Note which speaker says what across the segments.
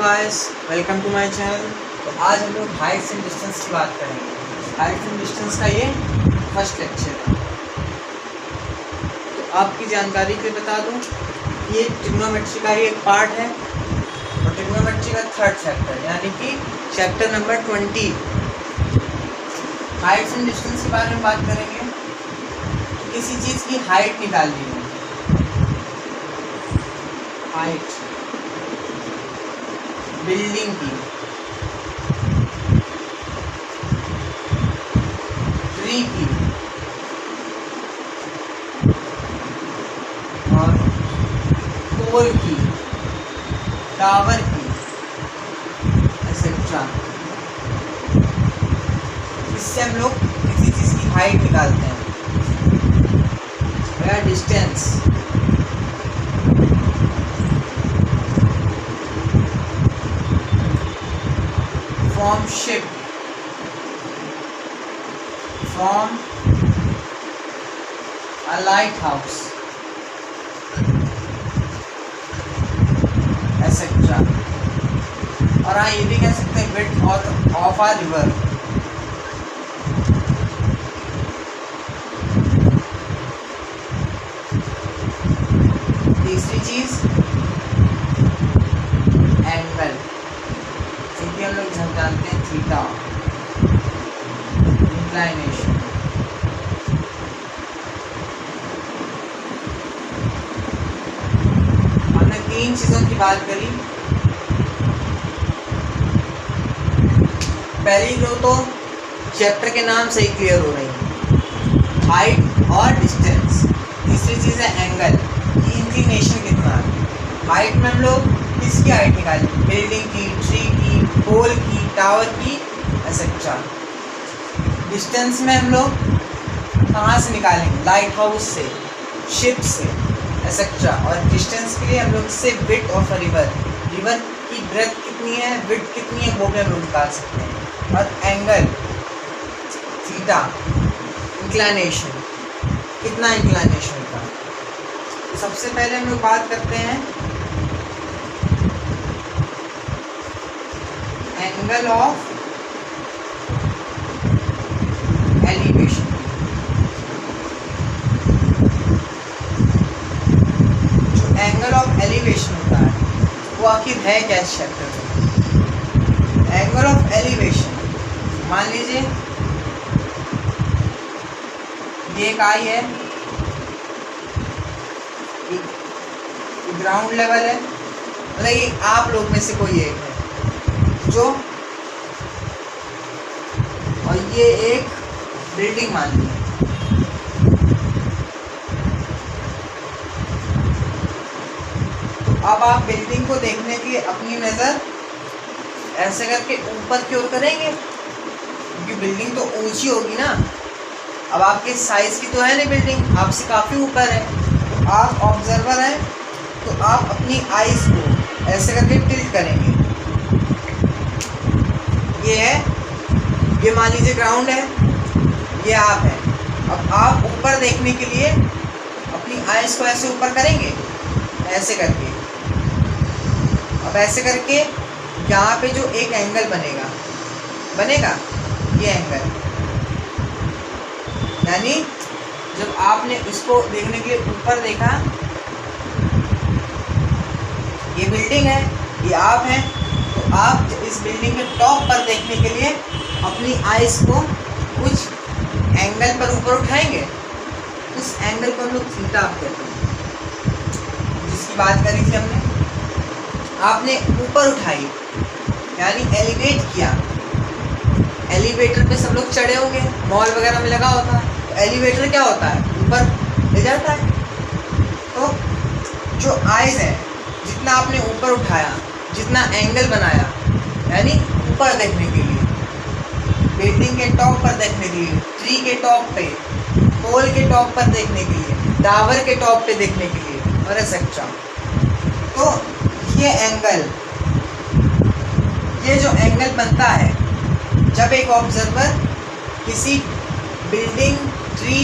Speaker 1: Guys, welcome to my channel. तो आज हम लोग हाइट्स एंड डिस्टेंस की बात करेंगे। हाइट्स एंड डिस्टेंस का ये फर्स्ट लेक्चर है। तो आपकी जानकारी के लिए बता दूं, ये ट्रिग्नोमेट्री का ही एक पार्ट है और ट्रिग्नोमेट्री का थर्ड चैप्टर यानी कि chapter number 20। Heights and distance के बारे में बात करेंगे। किसी चीज़ की हाइट निकालनी है, हाइट बिल्डिंग की, ट्री की और पोल की, टावर की, एक्सेट्रा। इससे हम लोग किसी चीज़ की हाइट निकालते हैं या distance. From ship, from a lighthouse, etc. और हाँ, ये भी कह सकते हैं width of a river। तीसरी चीज एंगल, क्योंकि हम लोग जानते हैं थीटा, इंक्लाइनेशन। हमने तीन चीज़ों की बात करी। पहली दो तो चैप्टर के नाम से ही क्लियर हो रही है, हाइट और डिस्टेंस। तीसरी चीज़ है एंगल, की इंक्लिनेशन कितना है। हाइट में हम लोग किसकी हाइट निकाली, बिल्डिंग की, ट्री की, पोल की, टावर की, एक्सेट्रा। डिस्टेंस में हम लोग कहाँ से निकालेंगे, लाइट हाउस से, शिप से, एक्सेट्रा। और डिस्टेंस के लिए हम लोग से width of a river, river की ब्रेथ कितनी है, विड्थ कितनी है, वो भी हम लोग निकाल सकते हैं। और एंगल थीटा, इंक्लाइनेशन, कितना इंक्लाइनेशन का। तो सबसे पहले हम लोग बात करते हैं एंगल ऑफ एलिवेशन। जो एंगल ऑफ एलिवेशन होता है वो आखिर है क्या इस चैप्टर में। एंगल ऑफ एलिवेशन, मान लीजिए ये एक आई है, ग्राउंड लेवल है, मतलब ये आप लोग में से कोई एक है जो, और ये एक बिल्डिंग मान ली। तो अब आप बिल्डिंग को देखने के लिए अपनी नज़र ऐसे करके ऊपर की ओर करेंगे, क्योंकि बिल्डिंग तो ऊंची होगी ना। अब आपके साइज की तो है नहीं बिल्डिंग, आपसे काफ़ी ऊपर है। तो आप ऑब्जर्वर हैं, तो आप अपनी आइज को ऐसे करके टिल्ट करेंगे। ये है, ये मान लीजिए ग्राउंड है, ये आप है। अब आप ऊपर देखने के लिए अपनी आइज को ऐसे ऊपर करेंगे, ऐसे करके। अब ऐसे करके यहाँ पे जो एक एंगल बनेगा ये एंगल, यानी जब आपने इसको देखने के लिए ऊपर देखा, ये बिल्डिंग है, ये आप हैं, तो आप इस बिल्डिंग के टॉप पर देखने के लिए अपनी आइज को कुछ एंगल पर ऊपर उठाएंगे। उस एंगल को हम लोग थीटा कहते हैं, जिसकी बात करी थी हमने। आपने ऊपर उठाई यानी एलिवेट किया। एलिवेटर पे सब लोग चढ़े होंगे, मॉल वगैरह में लगा होता है। तो एलिवेटर क्या होता है, ऊपर ले जाता है। तो जो आइज है, जितना आपने ऊपर उठाया, जितना एंगल बनाया, यानी ऊपर देखने के लिए, बिल्डिंग के टॉप पर देखने के लिए, ट्री के टॉप पे, पोल के टॉप पर देखने के लिए, टावर के टॉप पे देखने के लिए, और एक्सेट्रा। तो ये एंगल, ये जो एंगल बनता है जब एक ऑब्जर्वर किसी बिल्डिंग, ट्री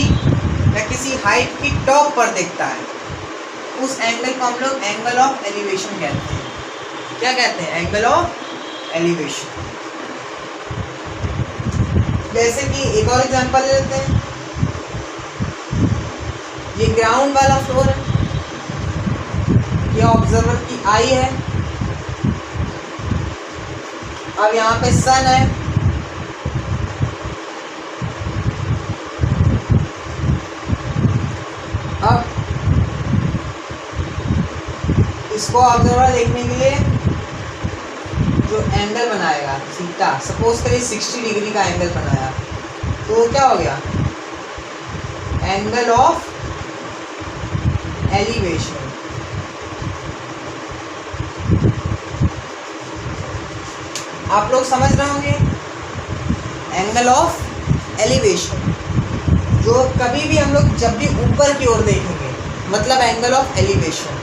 Speaker 1: या किसी हाइट की टॉप पर देखता है, उस एंगल को हम लोग एंगल ऑफ एलिवेशन कहते हैं। क्या कहते हैं, एंगल ऑफ एलिवेशन। जैसे कि एक और एग्जांपल ले लेते हैं, ये ग्राउंड वाला फ्लोर है, ये ऑब्जर्वर की आई है, अब यहाँ पे सन है, अब इसको ऑब्जर्वर देखने के लिए जो एंगल बनाएगा थीटा, सपोज करिए 60 डिग्री का एंगल बनाया, तो वो क्या हो गया, एंगल ऑफ एलिवेशन। आप लोग समझ रहे होंगे, एंगल ऑफ एलिवेशन जो कभी भी हम लोग जब भी ऊपर की ओर देखेंगे, मतलब एंगल ऑफ एलिवेशन,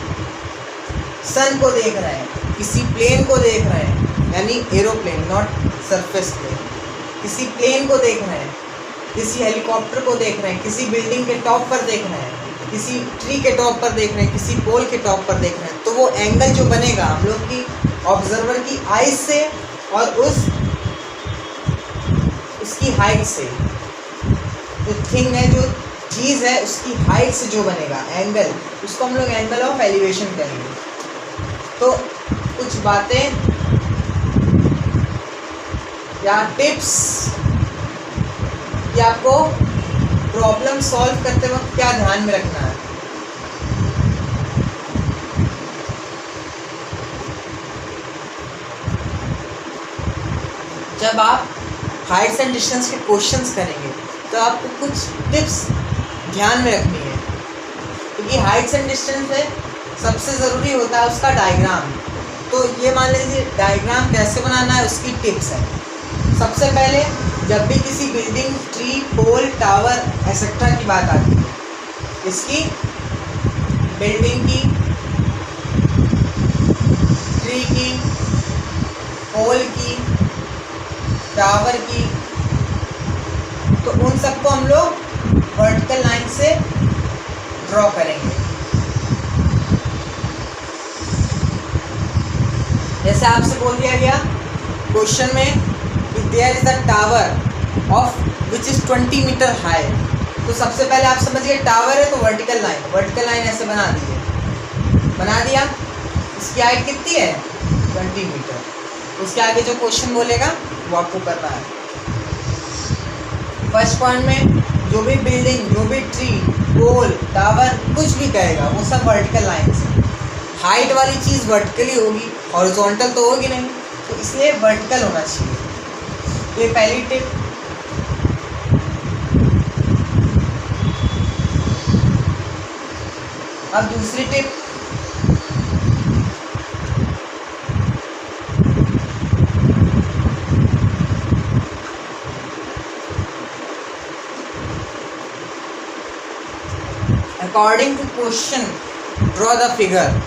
Speaker 1: सन को देख रहे हैं, किसी प्लेन को देख रहे हैं, यानी एरोप्लेन नॉट सरफेस प्लेन, किसी प्लेन को देख रहे हैं, किसी हेलीकॉप्टर को देख रहे हैं, किसी बिल्डिंग के टॉप पर देख रहे हैं, किसी ट्री के टॉप पर देख रहे हैं, किसी पोल के टॉप पर देख रहे हैं, तो वो एंगल जो बनेगा हम लोग की ऑब्जर्वर की आइज से और उसकी हाइट से, जो थिंग है, जो चीज़ है, उसकी हाइट से जो बनेगा एंगल, उसको हम लोग एंगल ऑफ एलिवेशन कहेंगे। तो कुछ बातें या टिप्स कि आपको प्रॉब्लम सॉल्व करते वक्त क्या ध्यान में रखना है। जब आप हाइट्स एंड डिस्टेंस के क्वेश्चंस करेंगे तो आपको कुछ टिप्स ध्यान में रखनी है, क्योंकि हाइट्स एंड डिस्टेंस में सबसे ज़रूरी होता है उसका डायग्राम। तो ये मान लीजिए डायग्राम कैसे बनाना है, उसकी टिप्स है। सबसे पहले जब भी किसी बिल्डिंग, ट्री, पोल, टावर एक्सेट्रा की बात आती है, इसकी बिल्डिंग की, ट्री की, पोल की, टावर की, तो उन सबको हम लोग वर्टिकल लाइन से ड्रॉ करेंगे। जैसे आपसे बोल दिया गया क्वेश्चन में कि there is a tower of which is 20 metre high, तो सबसे पहले आप समझिए टावर है तो वर्टिकल लाइन ऐसे बना दीजिए, बना दिया। इसकी हाइट कितनी है, 20 मीटर। उसके आगे जो क्वेश्चन बोलेगा वो आपको करना है। फर्स्ट पॉइंट में जो भी बिल्डिंग, जो भी ट्री, पोल, टावर कुछ भी कहेगा वो सब वर्टिकल लाइन से। हाइट वाली चीज़ वर्टिकली होगी, हॉरिजॉन्टल तो होगी नहीं, तो इसलिए वर्टिकल होना चाहिए। ये पहली टिप। अब दूसरी tip, according to question draw the figure.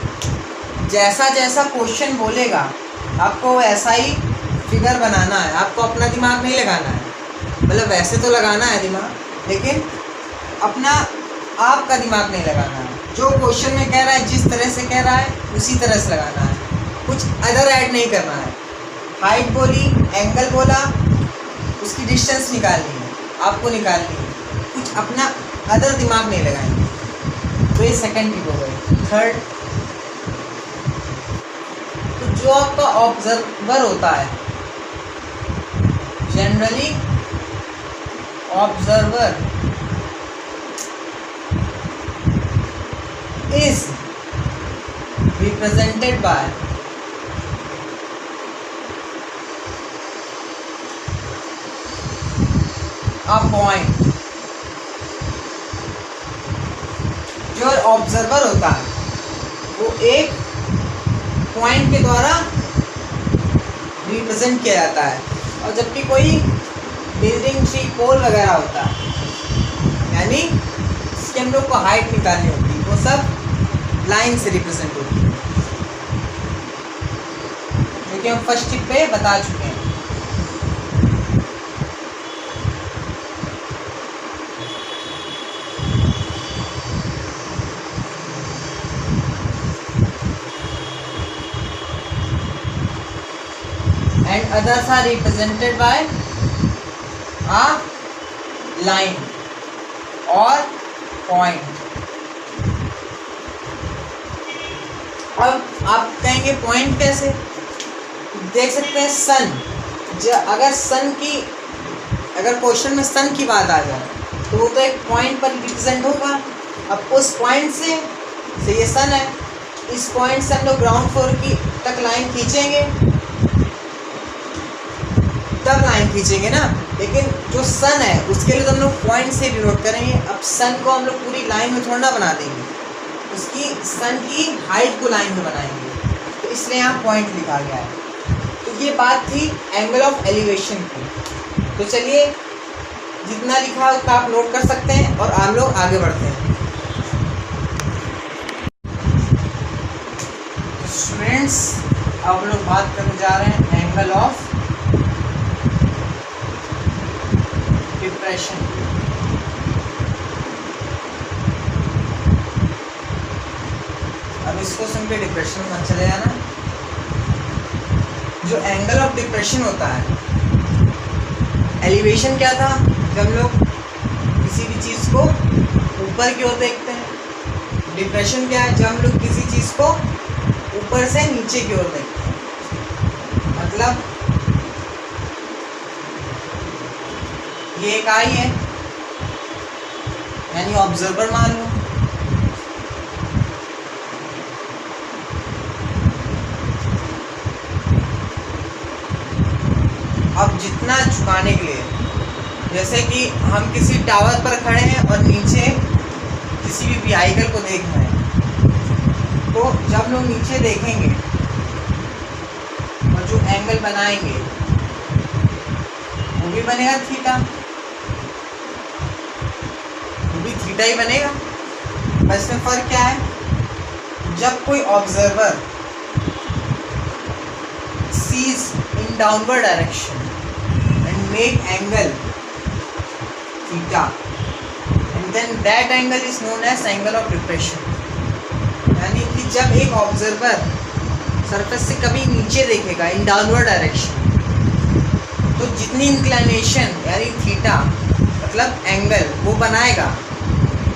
Speaker 1: जैसा जैसा क्वेश्चन बोलेगा आपको ऐसा ही फिगर बनाना है, आपको अपना दिमाग नहीं लगाना है। मतलब वैसे तो लगाना है दिमाग, लेकिन अपना आपका दिमाग नहीं लगाना है। जो क्वेश्चन में कह रहा है, जिस तरह से कह रहा है उसी तरह से लगाना है, कुछ अदर ऐड नहीं करना है। हाइट बोली, एंगल बोला, उसकी डिस्टेंस निकालनी है, आपको निकालनी है, कुछ अपना अदर दिमाग नहीं लगाएंगे। तो ये सेकंड टिप हो गई। थर्ड, तो जो आपका ऑब्जर्वर होता है, generally observer is represented by a point। जो ऑब्जर्वर होता है वो एक पॉइंट के द्वारा रिप्रेजेंट किया जाता है, और जबकि कोई बिल्डिंग, ट्री, पोल वगैरह होता है, यानी इसके हम लोग को हाइट निकालनी होती है, वो सब लाइन से रिप्रेजेंट होती है, क्योंकि हम फर्स्ट टिप पे बता चुके हैं। others are represented by a line or point. अब आप कहेंगे पॉइंट कैसे? देख सकते हैं सन, अगर क्वेश्चन में सन की बात आ जाए तो वो तो एक पॉइंट पर रिप्रेजेंट होगा। अब उस पॉइंट से ये सन है, इस पॉइंट से हम लोग ग्राउंड फ्लोर की तक लाइन खींचेंगे तब लाइन खींचेंगे ना, लेकिन जो सन है उसके लिए तो हम लोग पॉइंट से डिनोट करेंगे। अब सन को हम लोग पूरी लाइन में थोड़ा ना बना देंगे, उसकी सन की हाइट को लाइन में बनाएंगे, तो इसलिए यहाँ पॉइंट लिखा गया है। तो ये बात थी एंगल ऑफ एलिवेशन की। तो चलिए जितना लिखा है उतना आप नोट कर सकते हैं और हम लोग आगे बढ़ते हैं। स्टूडेंट्स अब हम लोग बात करने जा रहे हैं एंगल ऑफ डिप्रेशन। अब इसको सुन के डिप्रेशन में मत चले जाना। जो एंगल ऑफ डिप्रेशन होता है, एलिवेशन क्या था? जब लोग किसी भी चीज़ को ऊपर की ओर देखते हैं। डिप्रेशन क्या है? जब हम लोग किसी चीज़ को ऊपर से नीचे की ओर देखते हैं। मतलब ये एक आई है, यानी ऑब्जर्वर मान लो, अब जितना झुकाने के लिए, जैसे कि हम किसी टावर पर खड़े हैं और नीचे किसी भी व्हीकल को देख रहे हैं, तो जब लोग नीचे देखेंगे और जो एंगल बनाएंगे वो भी बनेगा थीटा, वो भी थीटा ही बनेगा। बस में फर्क क्या है? जब कोई observer sees in downward direction and make angle theta, and then that angle is known as angle of depression। यानी कि जब एक ऑब्जर्वर सरफेस से कभी नीचे देखेगा इन डाउनवर्ड डायरेक्शन, तो जितनी इंक्लिनेशन यानी थीटा मतलब एंगल वो बनाएगा,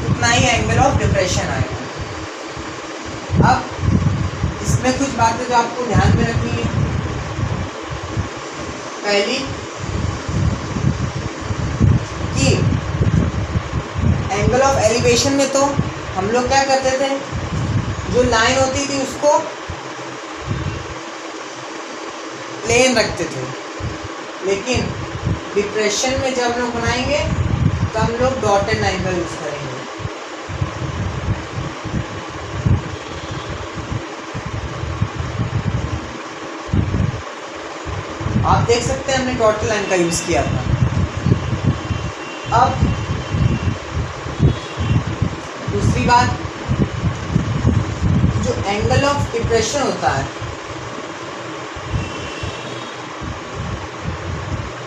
Speaker 1: उतना ही एंगल ऑफ डिप्रेशन आएगा। अब इसमें कुछ बातें जो आपको ध्यान में रखनी है। पहली कि एंगल ऑफ एलिवेशन में तो हम लोग क्या करते थे, जो लाइन होती थी उसको प्लेन रखते थे, लेकिन डिप्रेशन में जब हम लोग बनाएंगे तो हम लोग डॉटेड लाइन का यूज करेंगे। आप देख सकते हैं हमने डॉटेड लाइन का यूज किया था। अब दूसरी बात, जो एंगल ऑफ डिप्रेशन होता है,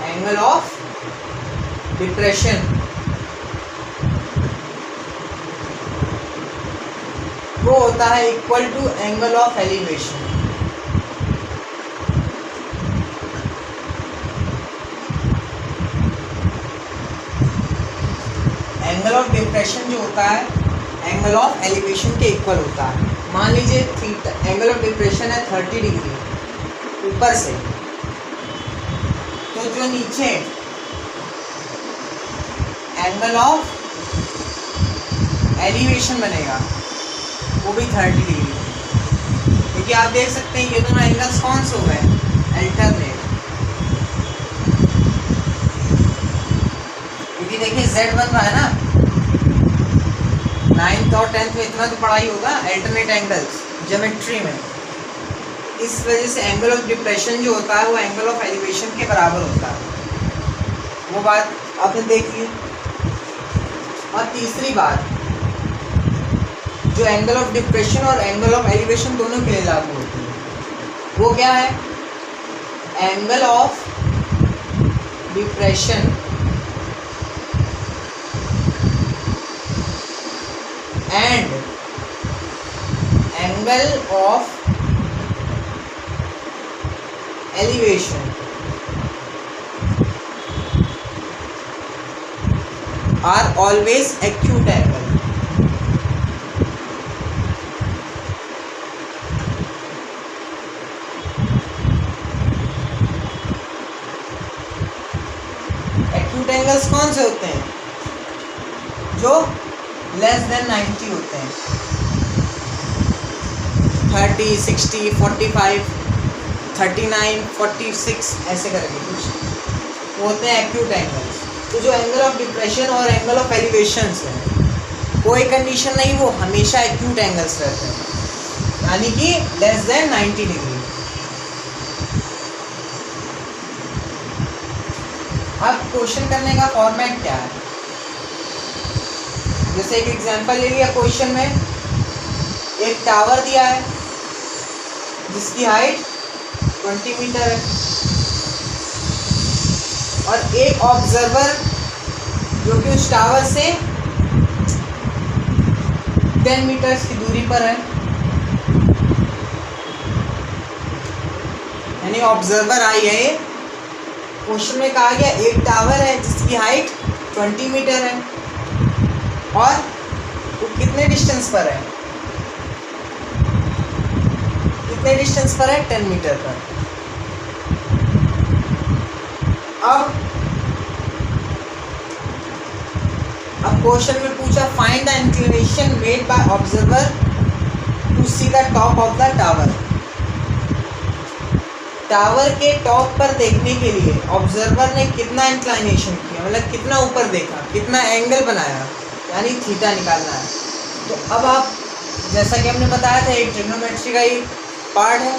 Speaker 1: एंगल ऑफ डिप्रेशन वो होता है equal to angle of elevation. Angle of depression जो होता है एंगल ऑफ एलिवेशन के इक्वल होता है। मान लीजिए थीटा, एंगल ऑफ डिप्रेशन है 30 डिग्री ऊपर से, तो जो नीचे एंगल ऑफ एलिवेशन बनेगा वो भी 30 डिग्री, क्योंकि आप देख सकते हैं ये दोनों एंगल्स कौन से हो गए, अल्टरनेट। क्योंकि देखिए z बन रहा है ना, 9th और 10th में इतना तो पढ़ाई होगा अल्टरनेट एंगल्स ज्योमेट्री में। इस वजह से एंगल ऑफ डिप्रेशन जो होता है वो एंगल ऑफ एलिवेशन के बराबर होता है। वो बात आपने देख ली। और तीसरी बात, जो एंगल ऑफ डिप्रेशन और एंगल ऑफ एलिवेशन दोनों के लिए लागू होती है, वो क्या है, angle of depression and angle of elevation are always acute angle. Acute angles कौन से होते हैं? जो लेस देन 90 होते हैं, 30, 60, 45, 39, 46 ऐसे करके कुछ होते हैं एक्यूट एंगल्स। तो जो एंगल ऑफ डिप्रेशन और एंगल ऑफ एलिवेशन है, कोई कंडीशन नहीं, वो हमेशा एक्यूट एंगल्स रहते हैं, यानी कि लेस देन 90 डिग्री। अब क्वेश्चन करने का फॉर्मेट क्या है? जैसे एक एग्जांपल ले लिया क्वेश्चन में, एक टावर दिया है जिसकी हाइट 20 मीटर है और एक ऑब्जर्वर जो कि उस टावर से 10 मीटर्स की दूरी पर है, यानी ऑब्जर्वर आई है। क्वेश्चन में कहा गया एक टावर है जिसकी हाइट 20 मीटर है और वो कितने डिस्टेंस पर है? कितने डिस्टेंस पर है? 10 मीटर पर। अब क्वेश्चन में पूछा find the inclination made by observer to see the top of the tower. Tower के टॉप पर देखने के लिए ऑब्जर्वर ने कितना इंक्लाइनेशन किया, मतलब कितना ऊपर देखा, कितना एंगल बनाया, यानी थीटा निकालना है। तो अब आप, जैसा कि हमने बताया था, एक ट्रिग्नोमेट्री का ही पार्ट है।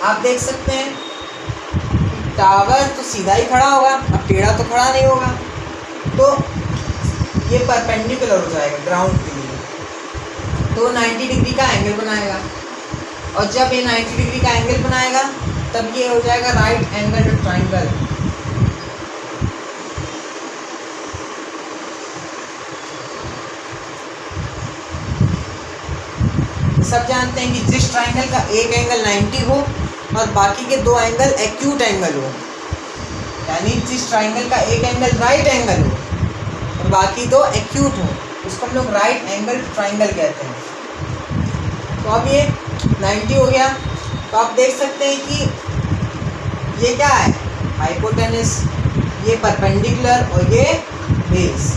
Speaker 1: आप देख सकते हैं टावर तो सीधा ही खड़ा होगा, अब टेढ़ा तो खड़ा नहीं होगा, तो ये परपेंडिकुलर हो जाएगा ग्राउंड के लिए, तो 90 डिग्री का एंगल बनाएगा। और जब ये 90 डिग्री का एंगल बनाएगा तब ये हो जाएगा राइट एंगल ट्राइंगल। सब जानते हैं कि जिस ट्राइंगल का एक एंगल 90 हो और बाकी के दो एंगल एक्यूट एंगल हो, यानी जिस ट्राइंगल का एक एंगल राइट एंगल हो और बाकी दो एक्यूट हो, उसको हम लोग राइट एंगल ट्राइंगल कहते हैं। तो अब ये 90 हो गया, तो आप देख सकते हैं कि ये क्या है? हाइपोटेनस, ये परपेंडिकुलर और ये बेस।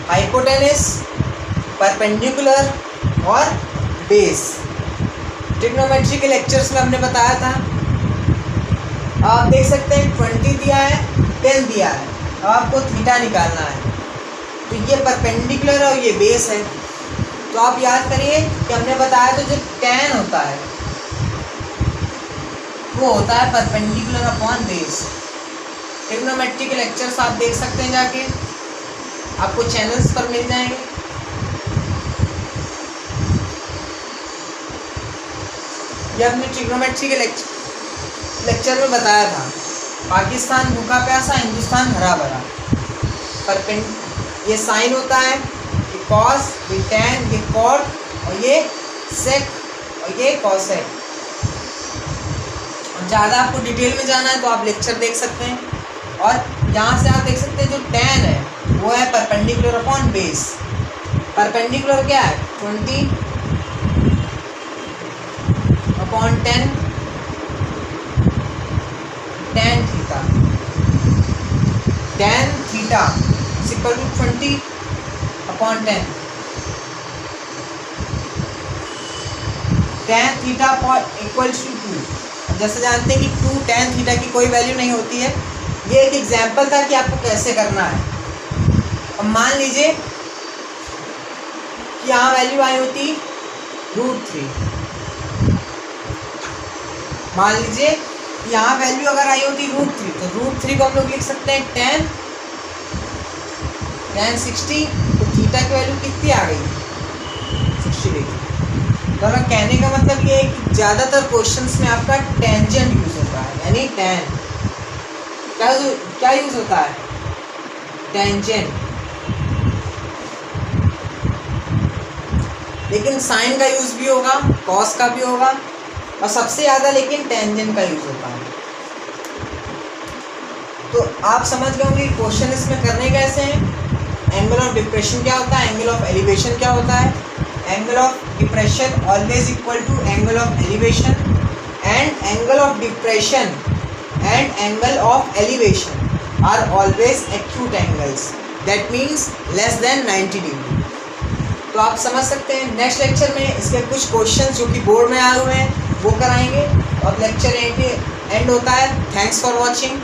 Speaker 1: हाइपोटेनस, परपेंडिकुलर और बेस। ट्रिग्नोमेट्री के लेक्चर्स में हमने बताया था। आप देख सकते हैं 20 दिया है, 10 दिया है, अब आपको थीटा निकालना है। तो ये परपेंडिकुलर और ये बेस है। तो आप याद करिए कि हमने बताया तो जो tan होता है वो होता है परपेंडिकुलर अपॉन बेस। ट्रिग्नोमेट्री के लेक्चर्स आप देख सकते हैं जाके, आपको चैनल्स पर मिल जाएंगे। ये हमने ट्रिग्नोमेट्री के लेक्चर में बताया था। पाकिस्तान भूखा प्यासा, हिंदुस्तान हरा भरा। ये साइन होता है, ये कॉस, ये टैन, ये कॉट और ये सेक और ये कॉसेक। ज़्यादा आपको डिटेल में जाना है तो आप लेक्चर देख सकते हैं। और यहाँ से आप देख सकते हैं जो टैन है वो है परपेंडिकुलर अपॉन बेस। परपेंडिकुलर क्या है? 20 upon 10 tan theta. tan theta equal to 20 upon 10। tan theta equals to 2। जैसे जानते हैं कि 2 tan थीटा की कोई वैल्यू नहीं होती है। ये एक एग्जाम्पल था कि आपको कैसे करना है। अब मान लीजिए कि यहाँ वैल्यू आई होती √3। मान लीजिए यहाँ वैल्यू अगर आई होती √3, तो √3 को हम लोग लिख सकते हैं tan 60। तो थीटा की वैल्यू कितनी आ गई? 60 डिग्री। तो कहने का मतलब ये है कि ज़्यादातर क्वेश्चंस में आपका टेंजेंट यूज होता है, यानी tan क्या यूज होता है? टेंजेंट। लेकिन साइन का यूज भी होगा, कॉस का भी होगा, और सबसे ज़्यादा लेकिन टेंजेंट का यूज होता है। तो आप समझ गए होंगे क्वेश्चन इसमें करने कैसे हैं। एंगल ऑफ डिप्रेशन क्या होता है, एंगल ऑफ एलिवेशन क्या होता है। Angle of depression always equal to angle of elevation, and angle of depression and angle of elevation are always acute angles, that means less than 90 degree. तो आप समझ सकते हैं। नेक्स्ट लेक्चर में इसके कुछ क्वेश्चंस जो कि बोर्ड में आए हुए हैं वो कराएंगे और लेक्चर एंड होता है। Thanks for watching.